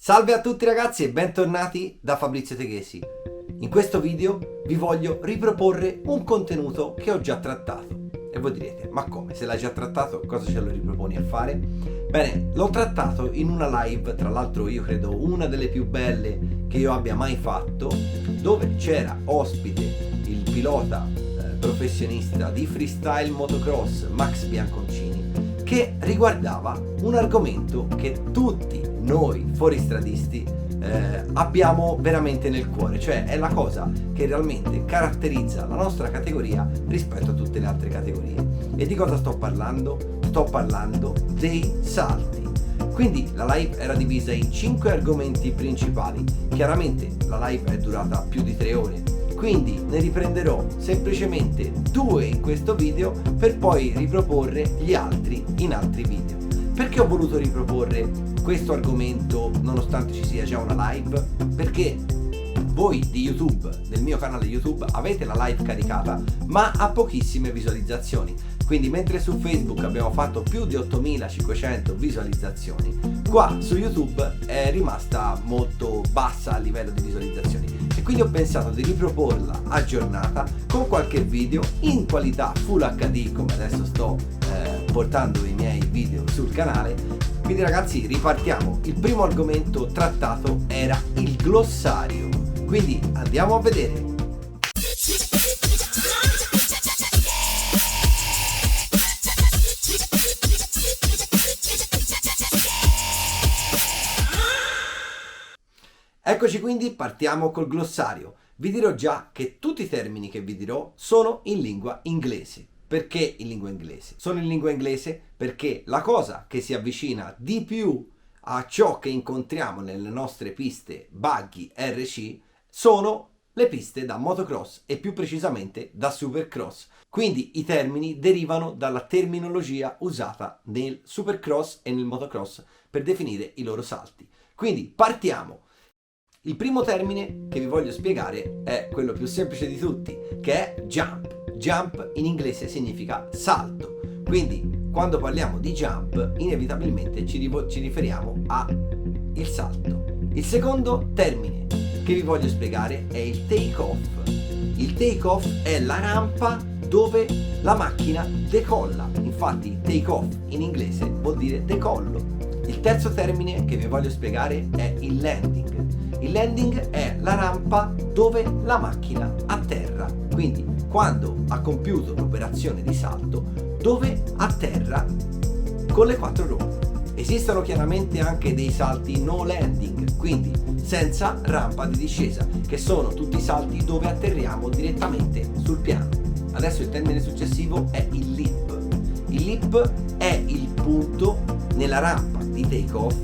Salve a tutti ragazzi e bentornati da Fabrizio Teghesi. In questo video vi voglio riproporre un contenuto che ho già trattato. E voi direte, ma come? Se l'hai già trattato, cosa ce lo riproponi a fare? Bene, l'ho trattato in una live, tra l'altro io credo una delle più belle che io abbia mai fatto, dove c'era ospite il pilota professionista di freestyle motocross Max Bianconcini, che riguardava un argomento che tutti noi fuoristradisti abbiamo veramente nel cuore, cioè è la cosa che realmente caratterizza la nostra categoria rispetto a tutte le altre categorie. E di cosa sto parlando? Sto parlando dei salti. Quindi la live era divisa in 5 argomenti principali. Chiaramente la live è durata più di 3 ore, quindi ne riprenderò semplicemente 2 in questo video per poi riproporre gli altri in altri video. Perché ho voluto riproporre questo argomento nonostante ci sia già una live? Perché voi di YouTube, del mio canale YouTube, avete la live caricata ma ha pochissime visualizzazioni. Quindi mentre su Facebook abbiamo fatto più di 8500 visualizzazioni, qua su YouTube è rimasta molto bassa a livello di visualizzazioni. E quindi ho pensato di riproporla aggiornata con qualche video in qualità Full HD, come adesso sto portando i miei video sul canale. Quindi ragazzi, ripartiamo. Il primo argomento trattato era il glossario, quindi andiamo a vedere. Eccoci, quindi partiamo col glossario. Vi dirò già che tutti i termini che vi dirò sono in lingua inglese. Perché in lingua inglese? Sono in lingua inglese perché la cosa che si avvicina di più a ciò che incontriamo nelle nostre piste buggy RC sono le piste da motocross e più precisamente da supercross. Quindi i termini derivano dalla terminologia usata nel supercross e nel motocross per definire i loro salti. Quindi partiamo. Il primo termine che vi voglio spiegare è quello più semplice di tutti, che è jump. Jump in inglese significa salto, quindi quando parliamo di jump inevitabilmente ci riferiamo al salto. Il secondo termine che vi voglio spiegare è il take off. Il take off è la rampa dove la macchina decolla, infatti take off in inglese vuol dire decollo. Il terzo termine che vi voglio spiegare è il landing. Il landing è la rampa dove la macchina atterra, quindi quando ha compiuto l'operazione di salto dove atterra con le 4 ruote. Esistono chiaramente anche dei salti no landing, quindi senza rampa di discesa, che sono tutti i salti dove atterriamo direttamente sul piano. Adesso il termine successivo è il lip. Il lip è il punto nella rampa di take off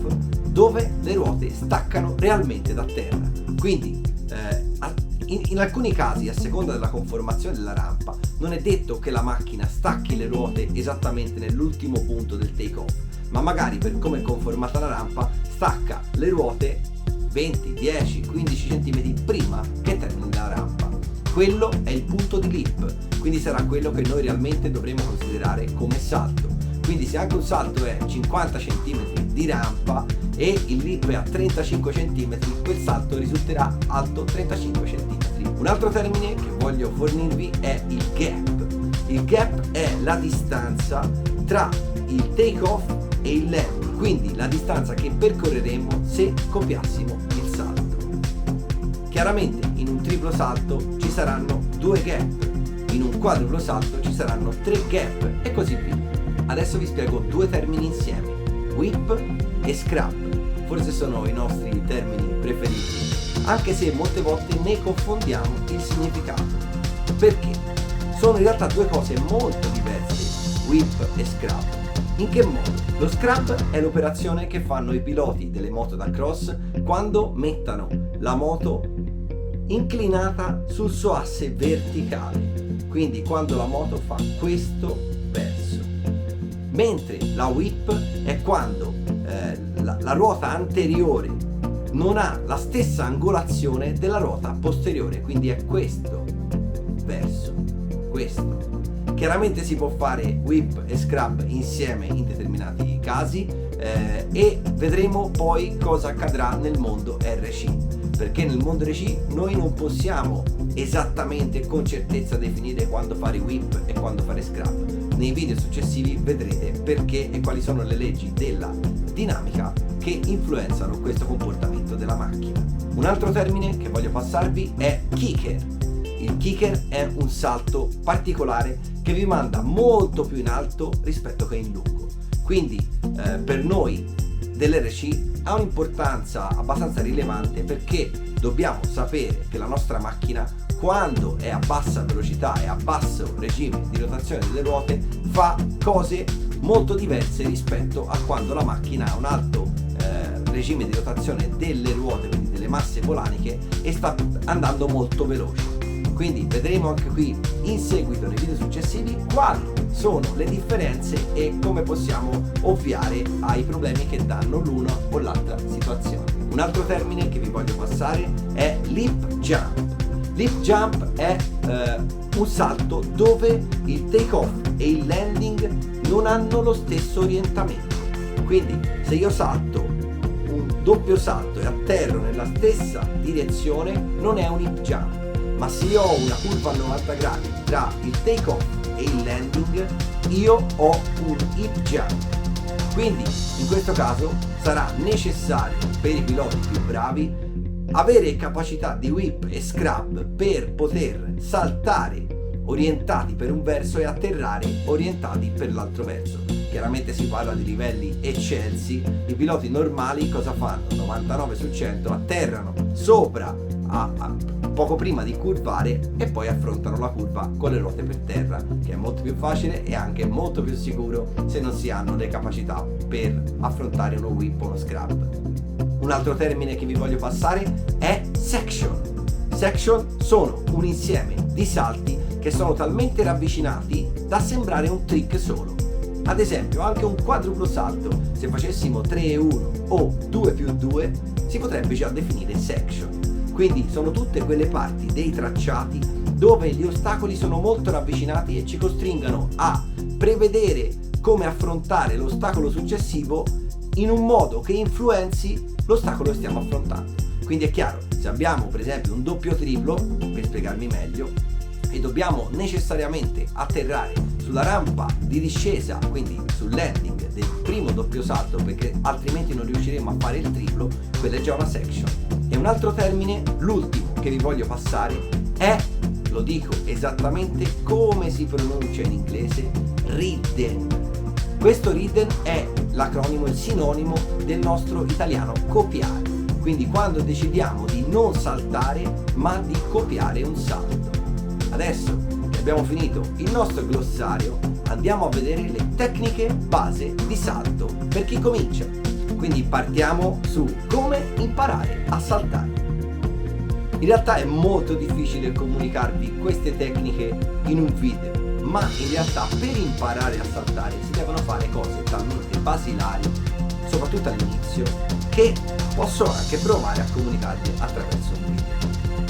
dove le ruote staccano realmente da terra. Quindi in alcuni casi, a seconda della conformazione della rampa, non è detto che la macchina stacchi le ruote esattamente nell'ultimo punto del take off, ma magari per come è conformata la rampa stacca le ruote 20, 10, 15 cm prima che termini la rampa. Quello è il punto di lip, quindi sarà quello che noi realmente dovremo considerare come salto. Quindi se anche un salto è 50 cm di rampa e il lip è a 35 cm, quel salto risulterà alto 35 cm. Un altro termine che voglio fornirvi è il gap. Il gap è la distanza tra il take off e il landing, quindi la distanza che percorreremo se copiassimo il salto. Chiaramente in un triplo salto ci saranno 2 gap, in un quadruplo salto ci saranno 3 gap e così via. Adesso vi spiego 2 termini insieme, whip e scrap. Forse sono i nostri termini preferiti, anche se molte volte ne confondiamo il significato. Perché? Sono in realtà 2 cose molto diverse, whip e scrap. In che modo? Lo scrap è l'operazione che fanno i piloti delle moto da cross quando mettono la moto inclinata sul suo asse verticale, quindi quando la moto fa questo verso. Mentre la whip è quando la ruota anteriore non ha la stessa angolazione della ruota posteriore, quindi è questo verso questo. Chiaramente si può fare whip e scrap insieme in determinati casi, e vedremo poi cosa accadrà nel mondo RC, perché nel mondo RC noi non possiamo esattamente con certezza definire quando fare whip e quando fare scrub. Nei video successivi vedrete perché e quali sono le leggi della dinamica che influenzano questo comportamento della macchina. Un altro termine che voglio passarvi è kicker. Il kicker è un salto particolare che vi manda molto più in alto rispetto che in lungo. Quindi per noi dell'RC ha un'importanza abbastanza rilevante, perché dobbiamo sapere che la nostra macchina, quando è a bassa velocità e a basso regime di rotazione delle ruote, fa cose molto diverse rispetto a quando la macchina ha un alto regime di rotazione delle ruote, quindi delle masse volaniche, e sta andando molto veloce. Quindi vedremo anche qui in seguito nei video successivi quali sono le differenze e come possiamo ovviare ai problemi che danno l'una o l'altra situazione. Un altro termine che vi voglio passare è lip jump. Lip jump è un salto dove il take off e il landing non hanno lo stesso orientamento. Quindi se io salto un doppio salto e atterro nella stessa direzione, non è un hip jump. Ma se io ho una curva a 90 gradi tra il take off e il landing, io ho un hip jump. Quindi in questo caso sarà necessario per i piloti più bravi avere capacità di whip e scrub per poter saltare orientati per un verso e atterrare orientati per l'altro verso. Chiaramente si parla di livelli eccelsi. I piloti normali cosa fanno? 99 su 100 atterrano sopra poco prima di curvare e poi affrontano la curva con le ruote per terra, che è molto più facile e anche molto più sicuro se non si hanno le capacità per affrontare uno whip o uno scrub. Un altro termine che vi voglio passare è section. Section sono un insieme di salti che sono talmente ravvicinati da sembrare un trick solo. Ad esempio, anche un quadruplo salto, se facessimo 3-1 o 2+2, si potrebbe già definire section. Quindi sono tutte quelle parti dei tracciati dove gli ostacoli sono molto ravvicinati e ci costringono a prevedere come affrontare l'ostacolo successivo in un modo che influenzi l'ostacolo che stiamo affrontando. Quindi è chiaro, se abbiamo per esempio un doppio triplo, per spiegarmi meglio, e dobbiamo necessariamente atterrare sulla rampa di discesa, quindi sul landing del primo doppio salto, perché altrimenti non riusciremo a fare il triplo, quella è già una section. E un altro termine, l'ultimo che vi voglio passare, è, lo dico esattamente come si pronuncia in inglese, ridden. Questo ridden è l'acronimo, il sinonimo del nostro italiano copiare. Quindi quando decidiamo di non saltare ma di copiare un salto. Adesso che abbiamo finito il nostro glossario, andiamo a vedere le tecniche base di salto per chi comincia. Quindi partiamo su come imparare a saltare. In realtà è molto difficile comunicarvi queste tecniche in un video, ma in realtà per imparare a saltare si devono fare cose talmente basilari, soprattutto all'inizio, che posso anche provare a comunicarvi attraverso un video.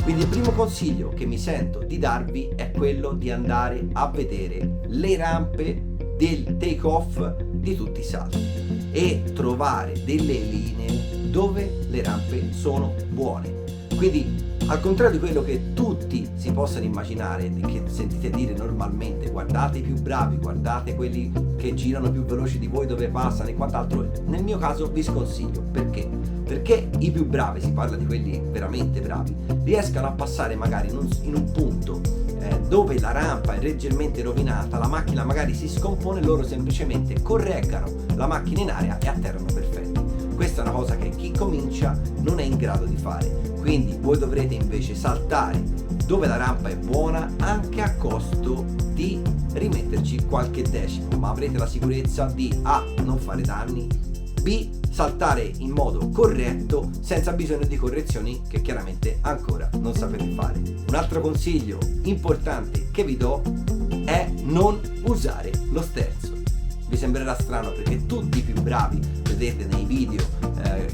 Quindi il primo consiglio che mi sento di darvi è quello di andare a vedere le rampe del take off di tutti i salti e trovare delle linee dove le rampe sono buone. Quindi al contrario di quello che tutti si possano immaginare, che sentite dire normalmente, guardate i più bravi, guardate quelli che girano più veloci di voi dove passano e quant'altro, nel mio caso vi sconsiglio. Perché? Perché i più bravi, si parla di quelli veramente bravi, riescano a passare magari in un punto dove la rampa è leggermente rovinata, la macchina magari si scompone, loro semplicemente correggano la macchina in aria e atterrano perfetti. Questa è una cosa che chi comincia non è in grado di fare. Quindi voi dovrete invece saltare dove la rampa è buona, anche a costo di rimetterci qualche decimo, ma avrete la sicurezza di A, non fare danni, B, saltare in modo corretto senza bisogno di correzioni che chiaramente ancora non sapete fare. Un altro consiglio importante che vi do è non usare lo sterzo. Vi sembrerà strano perché tutti i più bravi, vedete nei video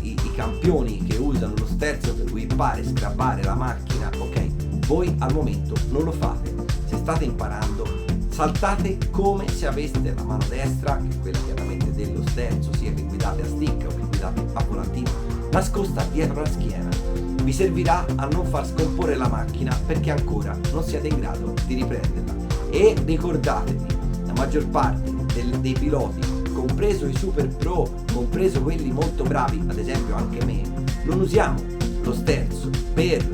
i campioni che usano lo sterzo per whippare, scrabbare la macchina, ok, voi al momento non lo fate. Se state imparando, saltate come se aveste la mano destra, che è quella chiaramente dello sterzo, sia che guidate a stick o che guidate a volantino, nascosta dietro la schiena. Vi servirà a non far scomporre la macchina perché ancora non siete in grado di riprenderla. E ricordatevi, la maggior parte dei piloti, compreso i super pro, compreso quelli molto bravi, ad esempio anche me, non usiamo lo sterzo per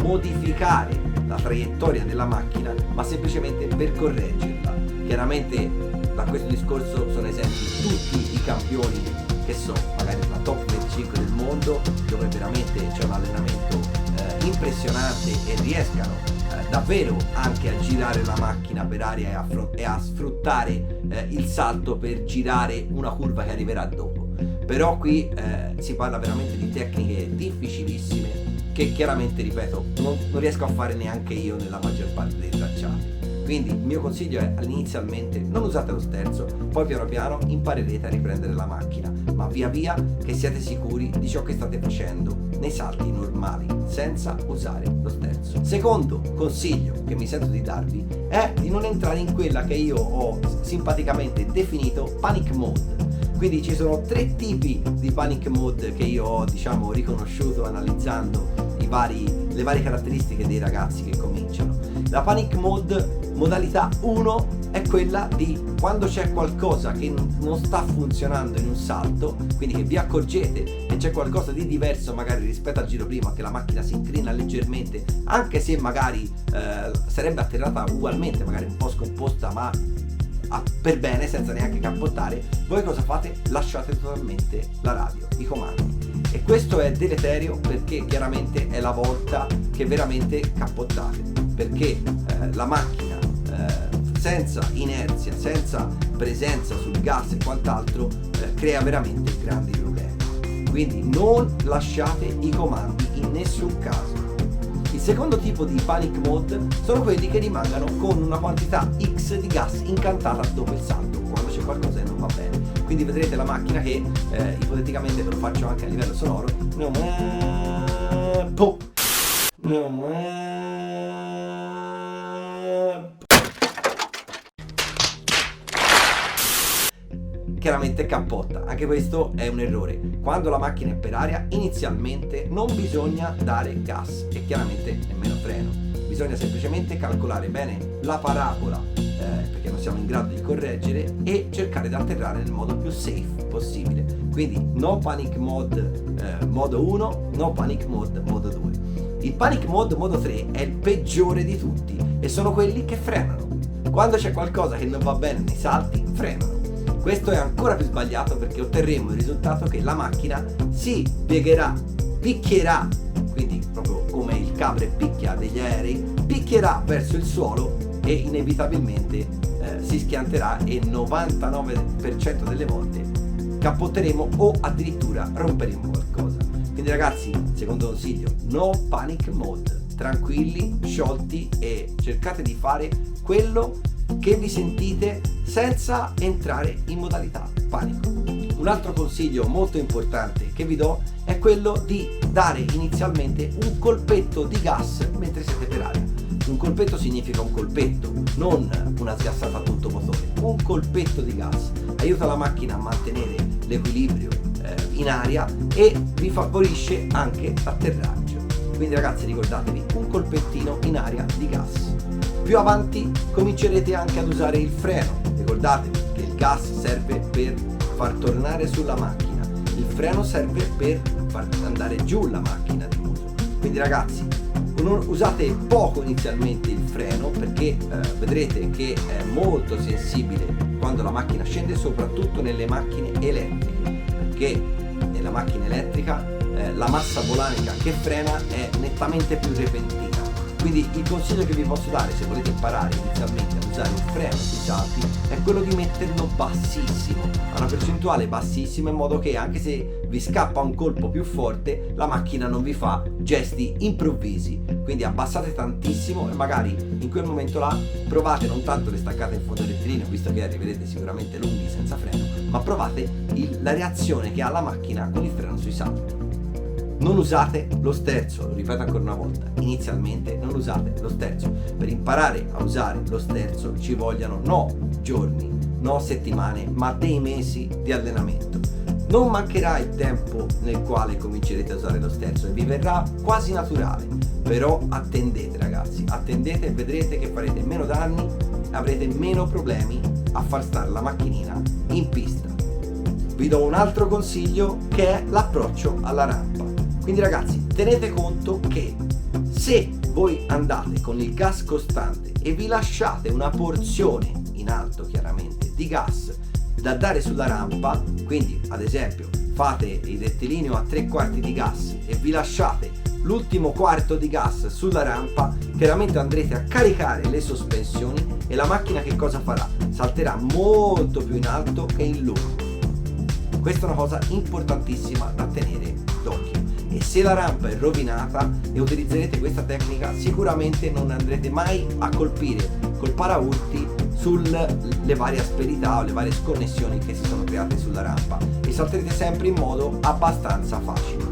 modificare la traiettoria della macchina, ma semplicemente per correggerla. Chiaramente da questo discorso sono esenti tutti i campioni che sono magari la top 25 del mondo, dove veramente c'è un allenamento impressionante e riescano davvero anche a girare la macchina per aria e a sfruttare il salto per girare una curva che arriverà dopo. Però qui si parla veramente di tecniche difficilissime che chiaramente, ripeto, non riesco a fare neanche io nella maggior parte dei tracciati. Quindi il mio consiglio è inizialmente non usate lo sterzo, poi piano piano imparerete a riprendere la macchina, ma via via che siete sicuri di ciò che state facendo nei salti normali, senza usare lo sterzo. Secondo consiglio che mi sento di darvi è di non entrare in quella che io ho simpaticamente definito panic mode. Quindi ci sono 3 tipi di panic mode che io ho, diciamo, riconosciuto analizzando le varie caratteristiche dei ragazzi che cominciano. La panic mode modalità 1 è quella di quando c'è qualcosa che non sta funzionando in un salto, quindi che vi accorgete che c'è qualcosa di diverso magari rispetto al giro prima, che la macchina si incrina leggermente, anche se magari sarebbe atterrata ugualmente, magari un po' scomposta, ma per bene, senza neanche cappottare. Voi cosa fate? Lasciate totalmente la radio, i comandi. E questo è deleterio, perché chiaramente è la volta che veramente cappottate, perché la macchina senza inerzia, senza presenza sul gas e quant'altro crea veramente grandi problemi. Quindi non lasciate i comandi in nessun caso. Il secondo tipo di panic mode sono quelli che rimangano con una quantità X di gas incantata dopo il salto, quando c'è qualcosa che non va bene. Quindi vedrete la macchina che ipoteticamente, ve lo faccio anche a livello sonoro, chiaramente cappotta. Anche questo è un errore. Quando la macchina è per aria, inizialmente non bisogna dare gas e chiaramente nemmeno freno. Bisogna semplicemente calcolare bene la parabola, perché non siamo in grado di correggere, e cercare di atterrare nel modo più safe possibile. Quindi no panic mode modo 1, no panic mode modo 2. Il panic mode modo 3 è il peggiore di tutti e sono quelli che frenano. Quando c'è qualcosa che non va bene nei salti, frenano. Questo è ancora più sbagliato, perché otterremo il risultato che la macchina si piegherà, picchierà, quindi proprio come il capre picchia degli aerei, picchierà verso il suolo e inevitabilmente si schianterà, e 99% delle volte cappotteremo o addirittura romperemo qualcosa. Quindi ragazzi, secondo consiglio, no panic mode, tranquilli, sciolti, e cercate di fare quello che vi sentite senza entrare in modalità panico. Un altro consiglio molto importante che vi do è quello di dare inizialmente un colpetto di gas mentre siete per aria. Un colpetto significa un colpetto, non una sgassata a tutto motore. Un colpetto di gas aiuta la macchina a mantenere l'equilibrio in aria e vi favorisce anche l'atterraggio. Quindi ragazzi, ricordatevi, un colpettino in aria di gas. Più avanti comincerete anche ad usare il freno. Ricordatevi che il gas serve per far tornare sulla macchina, il freno serve per far andare giù la macchina di uso. Quindi ragazzi, usate poco inizialmente il freno, perché vedrete che è molto sensibile quando la macchina scende, soprattutto nelle macchine elettriche, perché nella macchina elettrica la massa volanica che frena è nettamente più repentina. Quindi il consiglio che vi posso dare, se volete imparare inizialmente a usare il freno sui salti, è quello di metterlo bassissimo, a una percentuale bassissima, in modo che anche se vi scappa un colpo più forte, la macchina non vi fa gesti improvvisi. Quindi abbassate tantissimo e magari in quel momento là provate non tanto le staccate in fondo rettilineo, visto che arriverete sicuramente lunghi senza freno, ma provate la reazione che ha la macchina con il freno sui salti. Non usate lo sterzo, lo ripeto ancora una volta, inizialmente non usate lo sterzo. Per imparare a usare lo sterzo ci vogliono no giorni, no settimane, ma dei mesi di allenamento. Non mancherà il tempo nel quale comincerete a usare lo sterzo e vi verrà quasi naturale, però attendete ragazzi, attendete e vedrete che farete meno danni, avrete meno problemi a far stare la macchinina in pista. Vi do un altro consiglio che è l'approccio alla rampa. Quindi ragazzi, tenete conto che se voi andate con il gas costante e vi lasciate una porzione in alto chiaramente di gas da dare sulla rampa, quindi ad esempio fate il rettilineo a 3/4 di gas e vi lasciate l'ultimo quarto di gas sulla rampa, chiaramente andrete a caricare le sospensioni e la macchina che cosa farà? Salterà molto più in alto che in lungo. Questa è una cosa importantissima da tenere d'occhio, e se la rampa è rovinata e utilizzerete questa tecnica sicuramente non andrete mai a colpire col paraurti sulle varie asperità o le varie sconnessioni che si sono create sulla rampa e salterete sempre in modo abbastanza facile.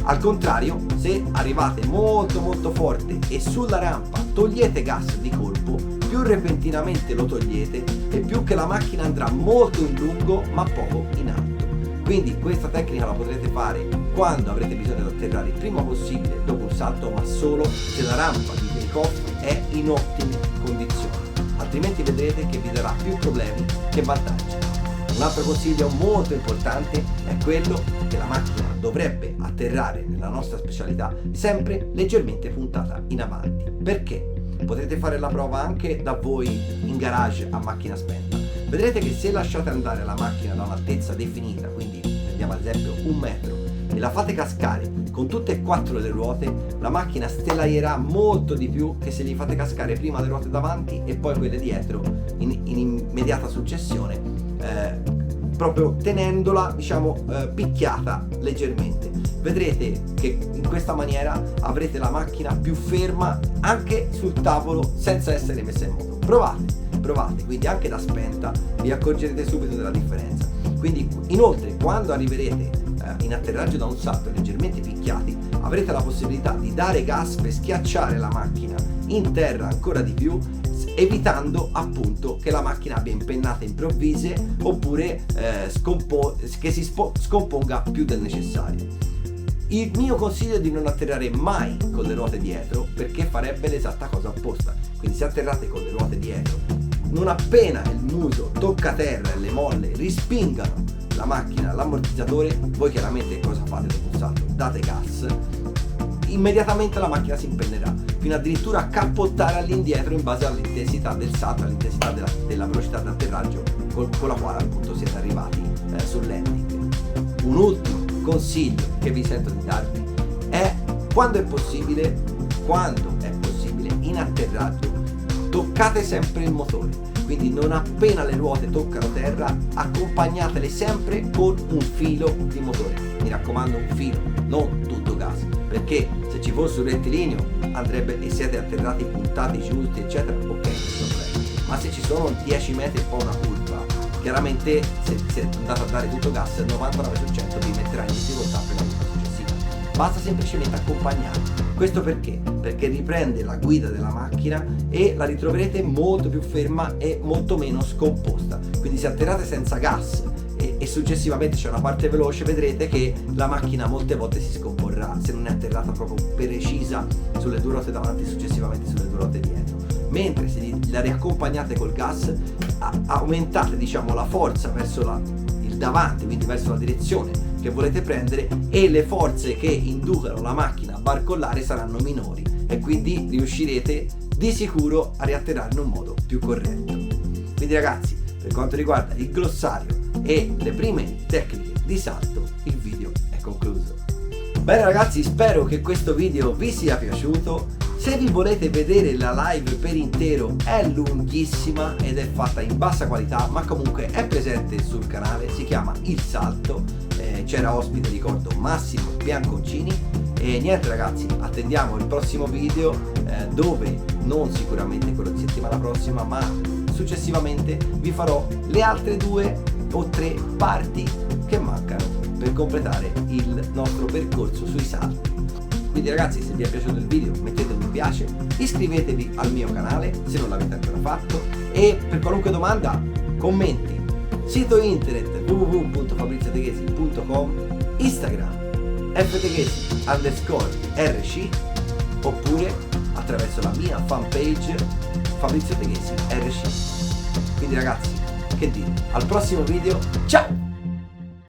Al contrario, se arrivate molto forte e sulla rampa togliete gas di colpo, più repentinamente lo togliete e più che la macchina andrà molto in lungo ma poco in alto. Quindi questa tecnica la potrete fare quando avrete bisogno di atterrare il prima possibile dopo un salto, ma solo se la rampa di take-off è in ottime condizioni, altrimenti vedrete che vi darà più problemi che vantaggi. Un altro consiglio molto importante è quello che la macchina dovrebbe atterrare nella nostra specialità sempre leggermente puntata in avanti. Perché? Potrete fare la prova anche da voi in garage a macchina spenta. Vedrete che se lasciate andare la macchina da un'altezza definita, quindi prendiamo ad esempio 1 metro, e la fate cascare con tutte e 4 le ruote, la macchina stelaierà molto di più che se gli fate cascare prima le ruote davanti e poi quelle dietro in immediata successione, proprio tenendola picchiata leggermente. Vedrete che in questa maniera avrete la macchina più ferma anche sul tavolo senza essere messa in moto. Provate, quindi anche da spenta vi accorgerete subito della differenza. Quindi inoltre quando arriverete in atterraggio da un salto leggermente picchiati, avrete la possibilità di dare gas per schiacciare la macchina in terra ancora di più, evitando appunto che la macchina abbia impennate improvvise oppure che si scomponga più del necessario. Il mio consiglio è di non atterrare mai con le ruote dietro, perché farebbe l'esatta cosa opposta. Quindi se atterrate con le ruote dietro, non appena il muso tocca terra e le molle rispingano la macchina, l'ammortizzatore, voi chiaramente cosa fate dopo un salto? Date gas, immediatamente la macchina si impennerà, fino addirittura a cappottare all'indietro in base all'intensità del salto, all'intensità della velocità d'atterraggio con la quale appunto siete arrivati sul landing. Un ultimo consiglio che vi sento di darvi è quando è possibile in atterraggio toccate sempre il motore, quindi non appena le ruote toccano terra accompagnatele sempre con un filo di motore, mi raccomando un filo, non tutto gas, perché se ci fosse un rettilineo andrebbe e siete atterrati puntati giusti eccetera, ok, ma se ci sono 10 metri e poi una curva, chiaramente se andate a dare tutto gas il 99% vi metterà in difficoltà per la curva successiva. Basta semplicemente accompagnare. Questo perché? Perché riprende la guida della macchina e la ritroverete molto più ferma e molto meno scomposta. Quindi se atterrate senza gas e successivamente c'è una parte veloce, vedrete che la macchina molte volte si scomporrà se non è atterrata proprio precisa sulle 2 ruote davanti e successivamente sulle 2 ruote dietro. Mentre se la riaccompagnate col gas aumentate la forza verso il davanti, quindi verso la direzione che volete prendere, e le forze che inducono la macchina a barcollare saranno minori e quindi riuscirete di sicuro a riatterrare in un modo più corretto. Quindi ragazzi, per quanto riguarda il glossario e le prime tecniche di salto, il video è concluso. Bene ragazzi, spero che questo video vi sia piaciuto. Se vi volete vedere la live per intero è lunghissima ed è fatta in bassa qualità, ma comunque è presente sul canale, si chiama Il Salto, c'era ospite ricordo Massimo Bianconcini e niente ragazzi, attendiamo il prossimo video dove non sicuramente quello di settimana prossima, ma successivamente vi farò le altre 2 o 3 parti che mancano per completare il nostro percorso sui salti. Quindi ragazzi, se vi è piaciuto il video mettete un mi piace, iscrivetevi al mio canale se non l'avete ancora fatto e per qualunque domanda commenti, sito internet www.fabrizioteghesi.com, Instagram fteghesi_rc, oppure attraverso la mia fanpage Fabrizio Teghesi RC. Quindi ragazzi, che dire, al prossimo video, ciao!